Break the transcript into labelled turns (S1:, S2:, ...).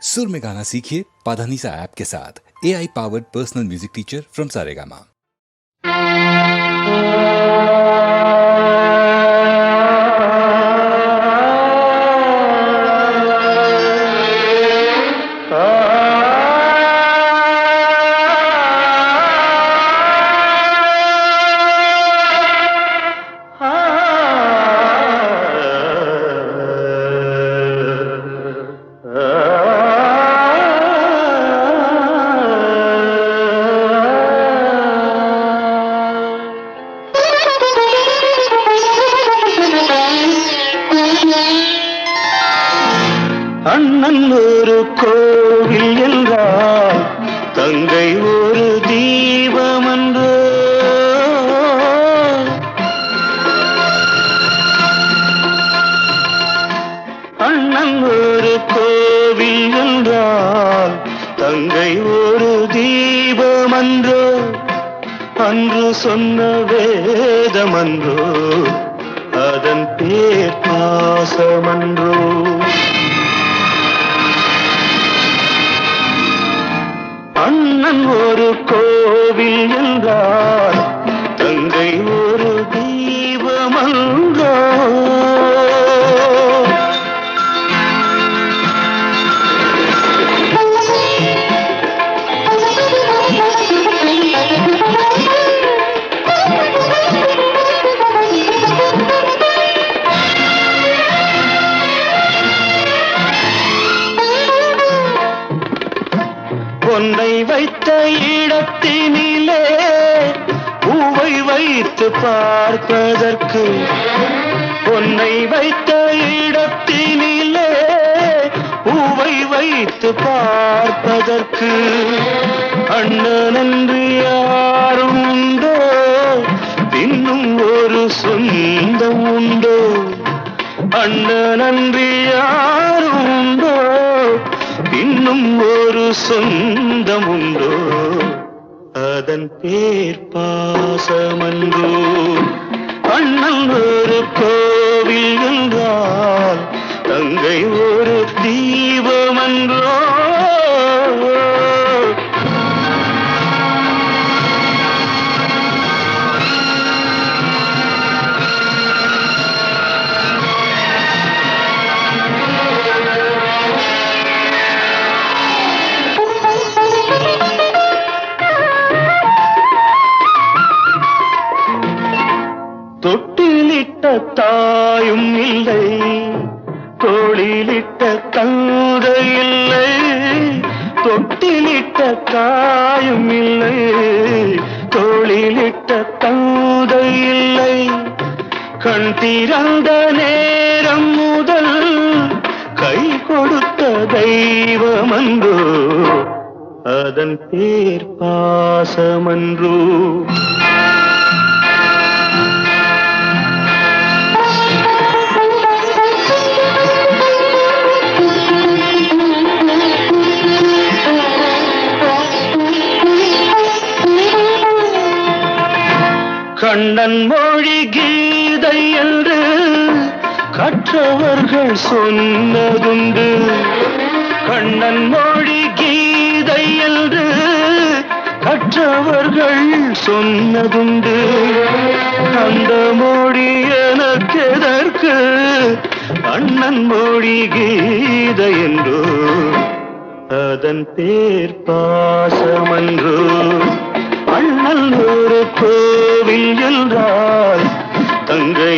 S1: सुर में गाना सीखिए पाधानीसा ऐप के साथ। AI powered personal music teacher from Saregama.
S2: அண்ணன் ஒரு கோவில் என்றால் தங்கை ஒரு தீபமன்றோ. அண்ணன் ஒரு கோவில் என்றால் தங்கை ஒரு தீபமன்றோ. அன்று சொன்ன வேதமன்றோ, அதன் பேர் பாசமன்றோ. அண்ணன் ஒரு கோவில் என்றால் தங்கை ஒரு தீபமன்றோ. பொன்னை வைத்த இடத்தினிலே பூவை வைத்து பார்ப்பதற்கு, பொன்னை வைத்த இடத்தினிலே பூவை வைத்து பார்ப்பதற்கு அண்ணன் என்று யாரும் உண்டோ? இன்னும் ஒரு சொந்தம் உண்டோ? அண்ணன் என்று யாரும் உண்டோ? இன்னும் ஒரு சொந்தம் உண்டோ? அதன் பேர் பாசமன்றோ. அண்ணன் ஒரு கோவில் என்றால் தங்கை ஒரு தீபமன்றோ. தொட்டிலிட்ட தாயும் இல்லை, தோளிலிட்ட தந்தை இல்லை. தொட்டிலிட்ட தாயும் இல்லை, தோளிலிட்ட தந்தை இல்லை. கண் திறந்த நேரம் முதல் கை கொடுத்த தெய்வமன்றோ, அதன் பேர் பாசமன்றோ. கண்ணன் மொழி கீதை என்று கற்றவர்கள் சொன்னதுண்டு. கண்ணன் மொழி கீதை என்று கற்றவர்கள் சொன்னதுண்டு. அந்த மொழி எனக்கெதற்கு, அண்ணன் மொழி கீதை என்றோ, அதன் பேர் பாசமன்றோ. அண்ணன் ஒரு கோவில் என்றால் தங்கை